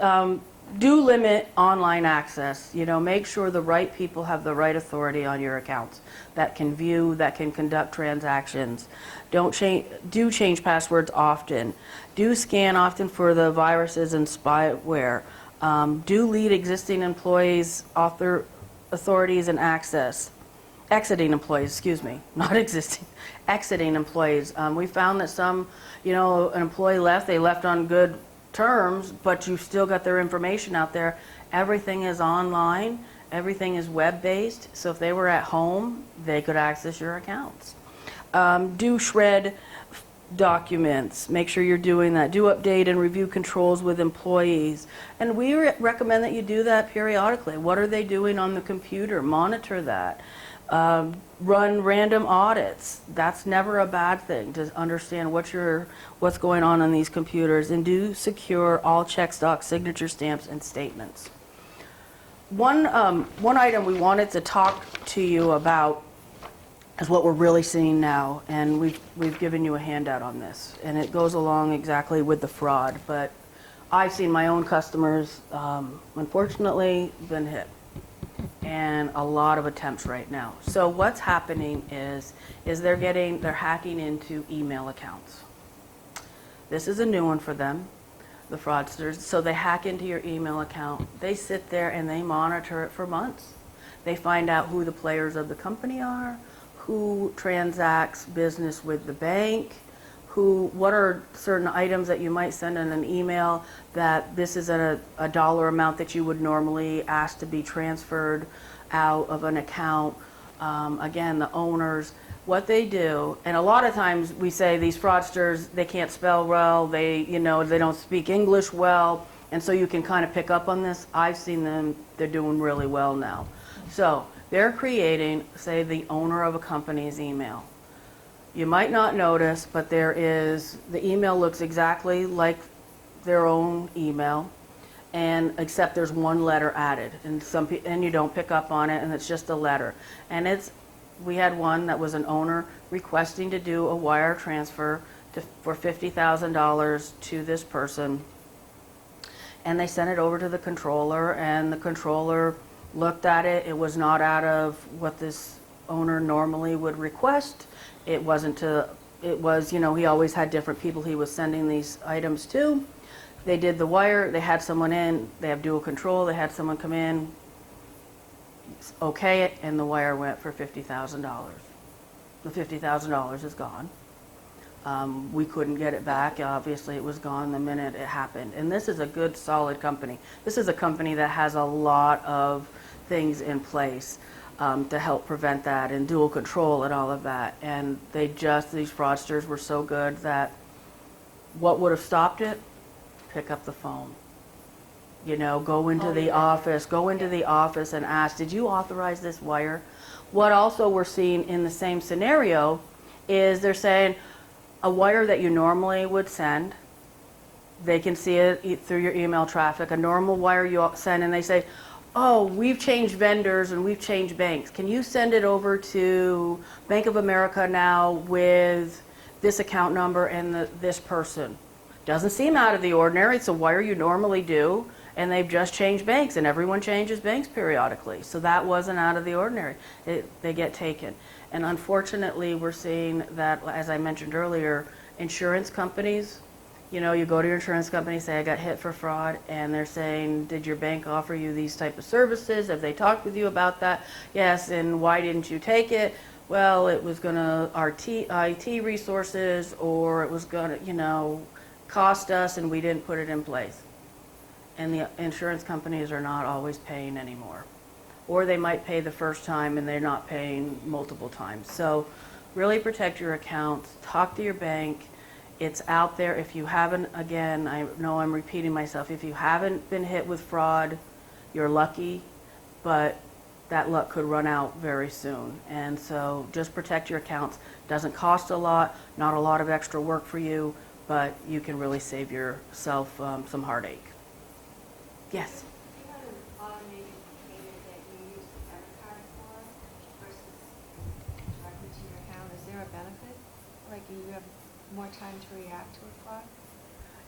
Do limit online access. Make sure the right people have the right authority on your accounts that can view, that can conduct transactions. Do change passwords often. Do scan often for the viruses and spyware. Do lead existing employees, authorities, and exiting employees, excuse me, not existing, exiting employees. We found that some, an employee left, they left on good terms, but you still got their information out there. Everything is online, everything is web-based, so if they were at home, they could access your accounts. Do shred documents, make sure you're doing that. Do update and review controls with employees. And we recommend that you do that periodically. What are they doing on the computer? Monitor that. Run random audits. That's never a bad thing, to understand what's going on these computers. And do secure all check stock, signature stamps, and statements. One item we wanted to talk to you about is what we're really seeing now, and we've given you a handout on this, and it goes along exactly with the fraud. But I've seen my own customers, unfortunately, been hit. And a lot of attempts right now. So what's happening is they're hacking into email accounts. This is a new one for them, the fraudsters. So they hack into your email account. They sit there and they monitor it for months. They find out who the players of the company are, who transacts business with the bank, what are certain items that you might send in an email that this is a dollar amount that you would normally ask to be transferred out of an account. Again, the owners, what they do, and a lot of times we say these fraudsters, they can't spell well, they don't speak English well, and so you can kind of pick up on this. I've seen them, they're doing really well now. So they're creating, say, the owner of a company's email. You might not notice, but the email looks exactly like their own email, and except there's one letter added, and you don't pick up on it, and it's just a letter. And we had one that was an owner requesting to do a wire transfer for $50,000 to this person, and they sent it over to the controller, and the controller looked at it. It was not out of what this owner normally would request. It wasn't he always had different people he was sending these items to. They did the wire, they had someone in, they have dual control, they had someone come in, okay it, and the wire went for $50,000. The $50,000 is gone. We couldn't get it back. Obviously, it was gone the minute it happened. And this is a good, solid company. This is a company that has a lot of things in place to help prevent that, and dual control and all of that. And these fraudsters were so good that What would have stopped it? Pick up the phone. You know, go into the office, and ask, did you authorize this wire? What also we're seeing in the same scenario is they're saying a wire that you normally would send, they can see it through your email traffic, a normal wire you send, and they say, oh, we've changed vendors and we've changed banks. Can you send it over to Bank of America now with this account number and this person? Doesn't seem out of the ordinary. It's a wire you normally do, and they've just changed banks, and everyone changes banks periodically. So that wasn't out of the ordinary. They get taken. And unfortunately, we're seeing that, as I mentioned earlier, insurance companies, you know, you go to your insurance company, say, I got hit for fraud, and they're saying, did your bank offer you these type of services? Have they talked with you about that? Yes, and why didn't you take it? Well, it was going to our IT resources, or it was going to, you know, cost us, and we didn't put it in place. And the insurance companies are not always paying anymore. Or they might pay the first time and they're not paying multiple times. So really protect your accounts, talk to your bank. It's out there. If you haven't, again, I know I'm repeating myself, if you haven't been hit with fraud, you're lucky, but that luck could run out very soon. And so just protect your accounts. Doesn't cost a lot, not a lot of extra work for you, but you can really save yourself some heartache. Yes? If you had an automated payment that you use the debit card for versus directly to your account, is there a benefit? Like, you have more time to react to a fraud?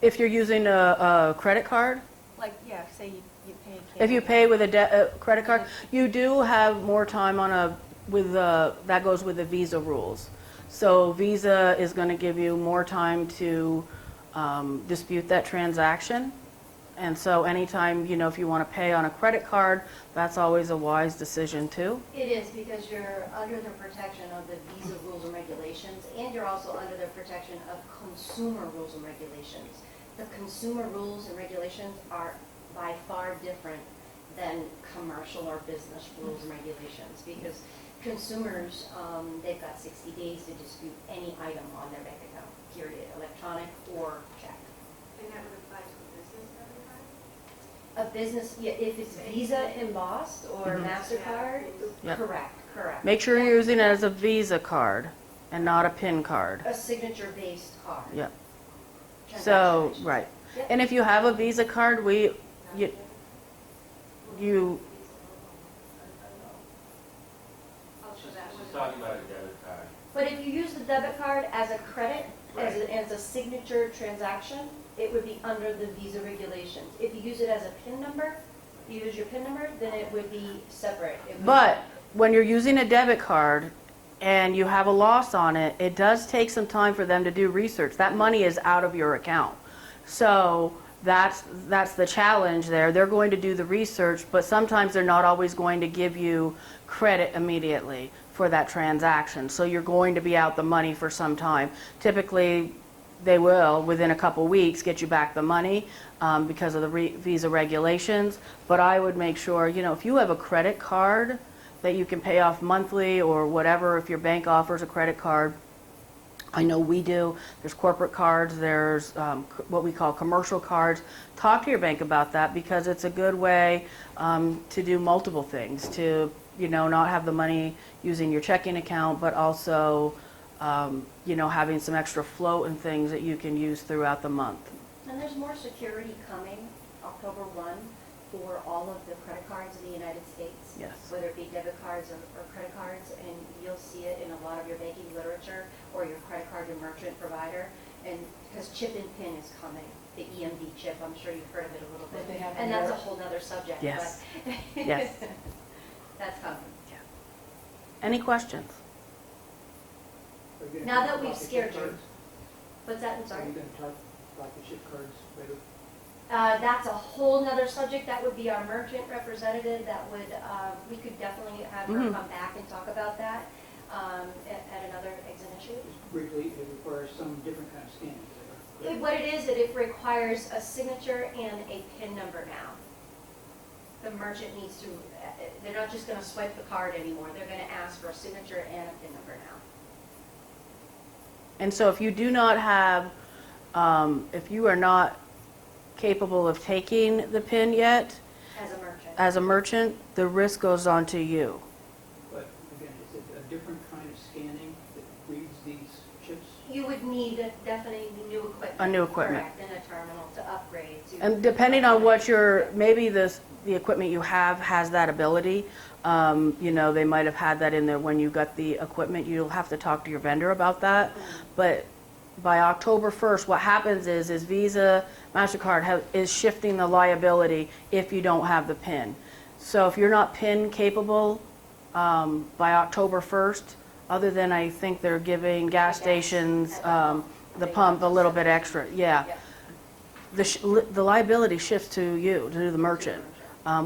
If you're using a credit card, Like, yeah, say you pay a if you pay with a credit card, you do have more time on that goes with the Visa rules. So Visa is going to give you more time to dispute that transaction. And so anytime, you know, if you want to pay on a credit card, that's always a wise decision too. It is, because you're under the protection of the Visa rules and regulations, and you're also under the protection of consumer rules and regulations. The consumer rules and regulations are by far different than commercial or business rules and regulations, because consumers, they've got 60 days to dispute any item on their bank account, period, electronic or check. And that would apply to a business debit card? A business, yeah, if it's Visa embossed or MasterCard, Yep. correct. Make sure you're using it as a Visa card and not a PIN card. A signature-based card. Yep. So, Transaction. right. Yep. And if you have a Visa card, you She's talking about a debit card. But if you use the debit card as a credit, as a signature transaction, it would be under the Visa regulations. If you use it as a PIN number, you use your PIN number, then it would be separate. It would- But when you're using a debit card and you have a loss on it, it does take some time for them to do research. That money is out of your account. So that's the challenge there. They're going to do the research, but sometimes they're not always going to give you credit immediately for that transaction. So you're going to be out the money for some time. Typically, they will, within a couple weeks, get you back the money because of the Visa regulations. But I would make sure, you know, if you have a credit card that you can pay off monthly or whatever, if your bank offers a credit card, I know we do. There's corporate cards, there's what we call commercial cards. Talk to your bank about that, because it's a good way to do multiple things, to, you know, not have the money using your checking account, but also you know, having some extra float and things that you can use throughout the month. And there's more security coming October 1 for all of the credit cards in the United States. Yes. Whether it be debit cards or credit cards, and you'll see it in a lot of your banking literature or your credit card and merchant provider. And because chip and PIN is coming, the EMV chip, I'm sure you've heard of it a little bit. That they have And in that's a Europe? whole nother subject. Yes. But Yes. that's coming. Any questions? Are you gonna Now talk that we've about the scared chip you. cards? What's that? I'm Are sorry. you gonna talk about the chip cards later? That's a whole nother subject. That would be our merchant representative. That would, we could definitely have her Mhm. come back and talk about that at another exit issue. Just briefly, it requires some different kind of scanning. is that correct? What it is, it requires a signature and a PIN number now. The merchant needs to, they're not just gonna swipe the card anymore. They're gonna ask for a signature and a PIN number now. And so if you do not have If you are not capable of taking the PIN yet, As a merchant. the risk goes on to you. But again, is it a different kind of scanning that reads these chips? You would need definitely new equipment. A new equipment. Correct, and a terminal to upgrade to. And depending on what maybe the equipment you have has that ability. You know, they might have had that in there when you got the equipment. You'll have to talk to your vendor about that. But by October 1st, what happens is Visa, MasterCard is shifting the liability if you don't have the PIN. So if you're not PIN capable by October 1st, other than I think they're giving gas stations, the pump a little bit extra, yeah. The liability shifts to you, to the merchant,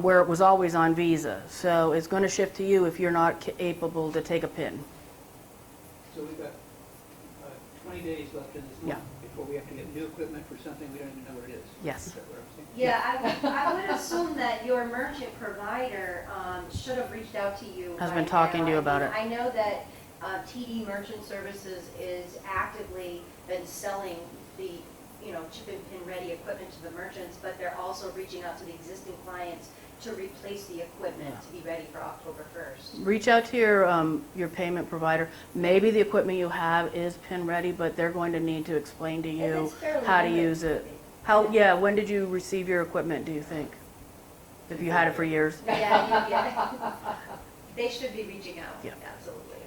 where it was always on Visa. So it's going to shift to you if you're not capable to take a PIN. So we've got 20 days left in this Yeah. month before we have to get new equipment for something we don't even know what it is. Yes. Is that what I'm saying? Yeah, I would assume that your merchant provider should have reached out to you. Has by been talking now. to you about I it. mean, I know that TD Merchant Services is actively been selling the, chip and pin ready equipment to the merchants, but they're also reaching out to the existing clients to replace the equipment to be ready for October 1st. Reach out to your payment provider. Maybe the equipment you have is PIN ready, but they're going to need to explain to you it's fairly how to limited. use it. When did you receive your equipment, do you think? If you had it for years? Yeah. They should be reaching out, Yeah. absolutely.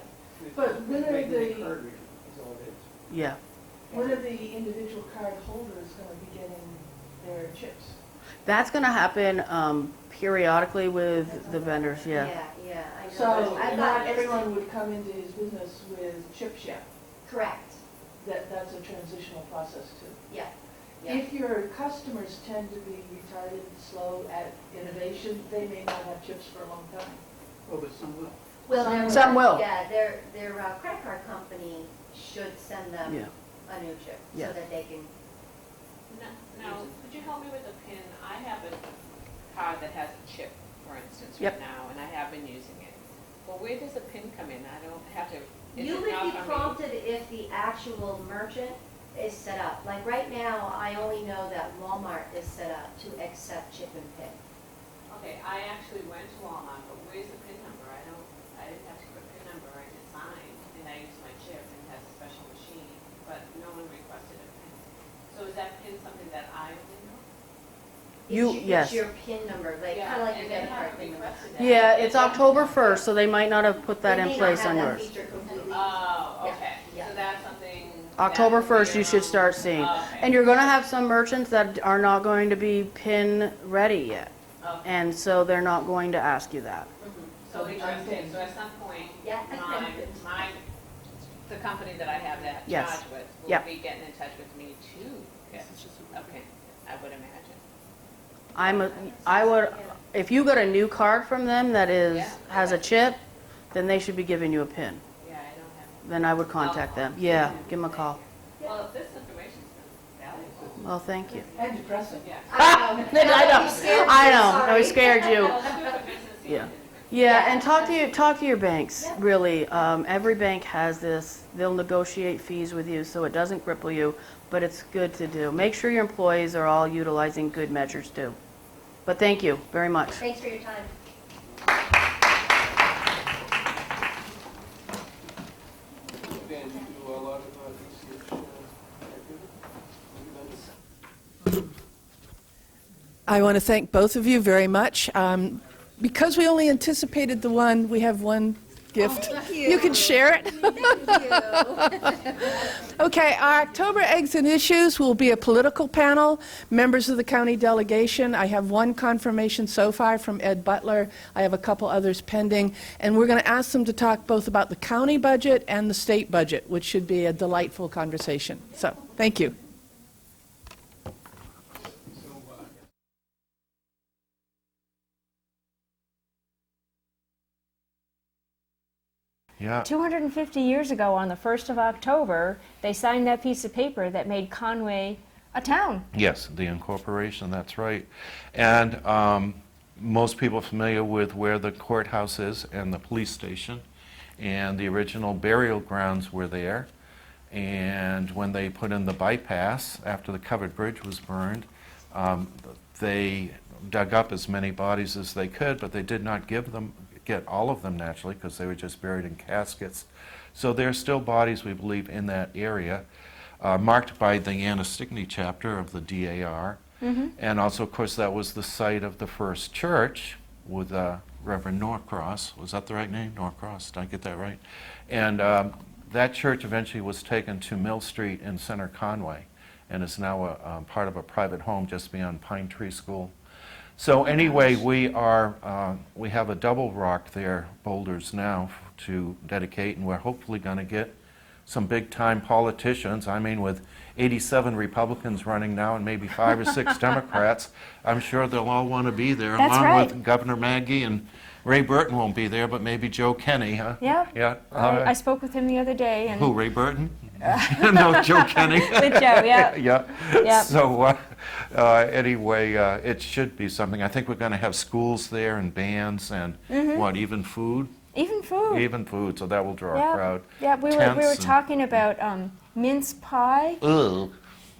But when are Regular the- card reader is all it is. Yeah. When are the individual card holders going to be getting their chips? That's going to happen periodically with the vendors, yeah. Yeah, I know. So I've not got- everyone would come into his business with chips yet. Correct, That's a transitional process too. yeah. If your customers tend to be retarded, slow at innovation, they may not have chips for a long time. Oh, but some will. Some will. Yeah, their credit card company should send them Yeah. a new chip Yeah. so that they can. Now, could you help me with the PIN? I have a card that has a chip, for instance, Yep. right now, and I have been using it. Well, where does the PIN come in? I don't have to. is You it would now be coming- prompted if the actual merchant is set up. Like right now, I only know that Walmart is set up to accept chip and PIN. Okay, I actually went to Walmart, but where's the PIN number? I didn't have to put PIN number, I just signed, and I used my chip and it has a special machine, but no one requested a PIN. So is that PIN something that I only know? Yes. It's your PIN number, like, Yeah, kind of like your and they debit card haven't PIN number. requested that. Yeah, it's October 1st, so they might not have put that They in may not place have on that yours. feature completely. Oh, Yeah, okay, yeah. so that's something. October that would be 1st, you should around- start seeing. Okay. And you're going to have some merchants that are not going to be PIN ready yet. Okay. And so they're not going to ask you that. So interesting, so at some point, Yeah. the company that I have that Yes. charge with will Yep. be getting in touch with me too. Yes. Okay, I would imagine. I would, if you got a new card from them that Yeah. has a chip, then they should be giving you a PIN. Yeah, I don't have. Then I would contact them. Yeah, give them a call. Well, if this information's been valuable. Well, thank you. And depressing. Yeah. I know, I scared you. Well, let's do it for business. Yeah. Yeah, and talk to your banks, really. Every bank has this. They'll negotiate fees with you, so it doesn't cripple you, but it's good to do. Make sure your employees are all utilizing good measures too. But thank you very much. Thanks for your time. Dan, you do a lot of research activity? I want to thank both of you very much. Because we only anticipated the one, we have one gift. You can share it. Okay, our October Eggs and Issues will be a political panel, members of the county delegation. I have one confirmation so far from Ed Butler. I have a couple others pending, and we're going to ask them to talk both about the county budget and the state budget, which should be a delightful conversation. So, thank you. Yeah, 250 years ago, on the 1st of October, they signed that piece of paper that made Conway a town. yes, the incorporation, that's right. And most people are familiar with where the courthouse is and the police station, and the original burial grounds were there. And when they put in the bypass, after the covered bridge was burned, they dug up as many bodies as they could, but they did not get all of them naturally, because they were just buried in caskets. So there are still bodies, we believe, in that area, marked by the Anastigny chapter of the DAR. And also, of course, that was the site of the first church with Reverend Norcross. Was that the right name? Norcross, did I get that right? And that church eventually was taken to Mill Street in Center Conway, and is now a part of a private home just beyond Pine Tree School. So anyway, we have a double rock there, boulders now, to dedicate, and we're hopefully going to get some big-time politicians. I mean, with 87 Republicans running now and maybe 5 or 6 Democrats, I'm sure they'll all want to be there, That's along right. with Governor Maggie, and Ray Burton won't be there, but maybe Joe Kenny, huh? Yeah. Yeah. I spoke with him the other day, and Who, Ray Burton? No, Joe Kenny. with Joe, yeah. Yeah. Yep. So anyway, it should be something. I think we're going to have schools there and bands and even food? Even food. Even food, so that will draw a Yeah. crowd. Yeah, we were Tents and- talking about mince pie, Ugh.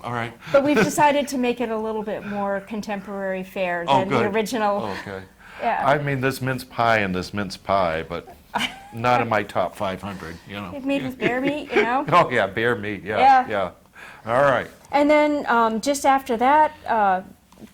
All right. but we've decided to make it a little bit more contemporary fare Oh, than the good. original. Okay. Yeah. I mean, there's mince pie and there's mince pie, but not in my top 500, you know. It's made with bear meat, you know. Oh, yeah, bear meat, Yeah. yeah, yeah. All right. And then just after that,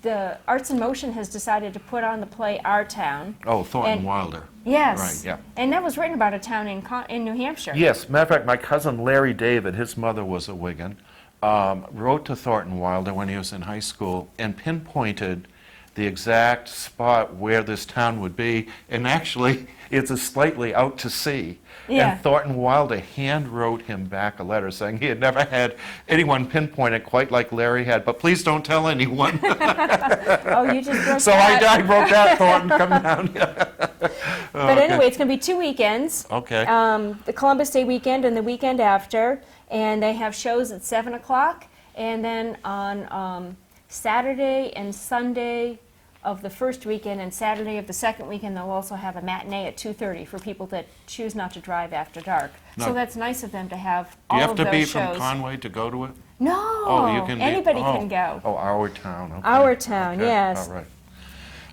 the Arts in Motion has decided to put on the play Our Town. Oh, Thornton And- Wilder. Yes. Right, yeah. And that was written about a town in New Hampshire. Yes, matter of fact, my cousin Larry David, his mother was a Whigan, wrote to Thornton Wilder when he was in high school and pinpointed the exact spot where this town would be, and actually, it's a slightly out to sea. Yeah. And Thornton Wilder hand wrote him back a letter saying he had never had anyone pinpoint it quite like Larry had, but please don't tell anyone. Oh, you just broke So that. I wrote that, Thornton, come down. But anyway, it's going to be 2 weekends. Okay. The Columbus Day weekend and the weekend after, and they have shows at 7 o'clock, and then on Saturday and Sunday of the first weekend and Saturday of the second weekend, they'll also have a matinee at 2:30 for people that choose not to drive after dark. No. So that's nice of them to have Do all you have of to those be shows. from Conway to go to it? No, Oh, you can be. anybody Oh. can go. Oh, Our Town. Okay. Our Town, Okay, yes. All right.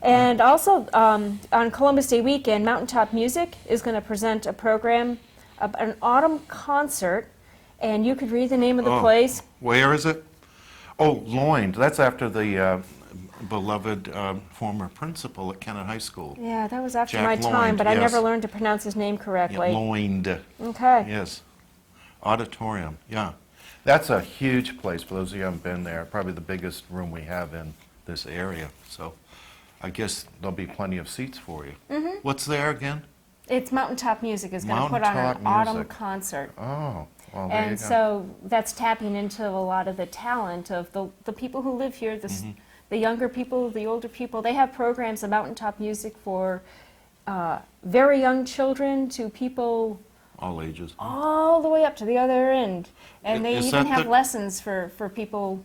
And also, on Columbus Day weekend, Mountaintop Music is going to present a program, an autumn concert, and you could read the name of the Oh. place. Where is it? Oh, Loined. That's after the beloved former principal at Kennett High School. Yeah, that was after Jack my time, Loined, but I yes. never learned to pronounce his name Yeah, correctly. Loined. Okay. Yes. Auditorium. Yeah. That's a huge place for those of you who haven't been there. Probably the biggest room we have in this area. So I guess there'll be plenty of seats for you. Mm-hmm. What's there again? It's Mountaintop Music is going to put on an Mountaintop autumn Music. concert. Oh, well, there you And go. so that's tapping into a lot of the talent of the people who live here, Mm-hmm. the younger people, the older people. They have programs of Mountaintop Music for very young children to people All ages. all the way up to the other end. And they Is even that have the- lessons for people,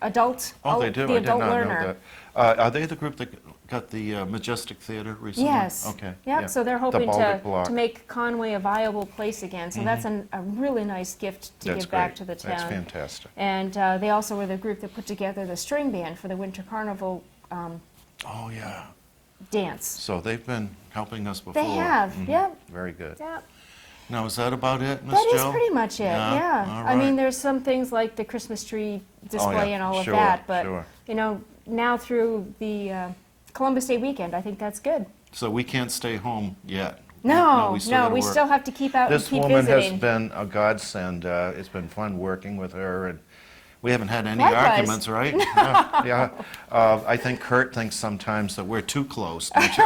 adults, Oh, they do? the I did adult not learner. know that. Are they the group that got the Majestic Theater recently? Yes. Okay. Yep, yeah. so they're The hoping Baltic Block. to make Conway a viable place again. So that's a really nice gift to That's give back great. to the town. That's fantastic. And they also were the group that put together the string band for the Winter Carnival Oh, yeah. dance. So they've been helping us before. They have, Mhm. yep. Very good. Yep. Now, is that about it, Miss That Jill? is pretty much it, yeah. All I mean, right. there's some things like the Christmas tree display yeah, and all of sure, that, but, sure. you know, now through the Columbus Day weekend, I think that's good. So we can't stay home yet. No, we still no, gotta we work. still have to keep out This and keep woman visiting. has been a godsend. It's been fun working with her, and we haven't had any Likewise. arguments, right? Yeah. Yeah. I think Kurt thinks sometimes that we're too close, don't you?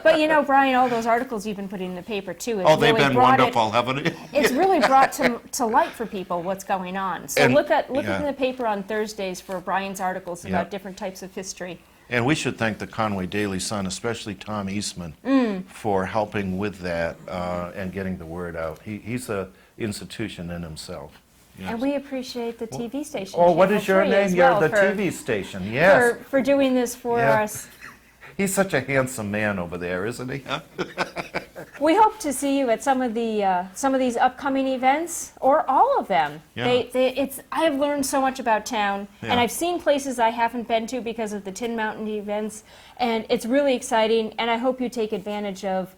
But you know, Brian, all those articles you've been putting in the paper too, has Oh, they've really been brought wonderful, haven't they? it's really brought to light for people what's going on. So And- look yeah. in the paper on Thursdays for Brian's articles Yeah. about different types of history. And we should thank the Conway Daily Sun, especially Tom Eastman, for helping with that and getting the word out. He's an institution in himself. Yes. And we appreciate the TV station. Oh, what Channel is your 3 name? as You're well the for- TV station, yes. For doing this for Yeah. us. He's such a handsome man over there, isn't he? We hope to see you at some of these upcoming events, or all of them. Yeah. I have learned so much about town, Yeah. and I've seen places I haven't been to because of the Tin Mountain events, and it's really exciting. And I hope you take advantage of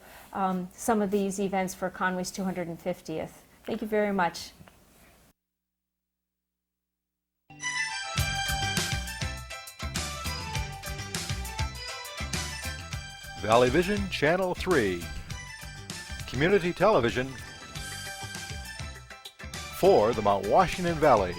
some of these events for Conway's 250th. Thank you very much. Valley Vision Channel 3. Community television for the Mount Washington Valley.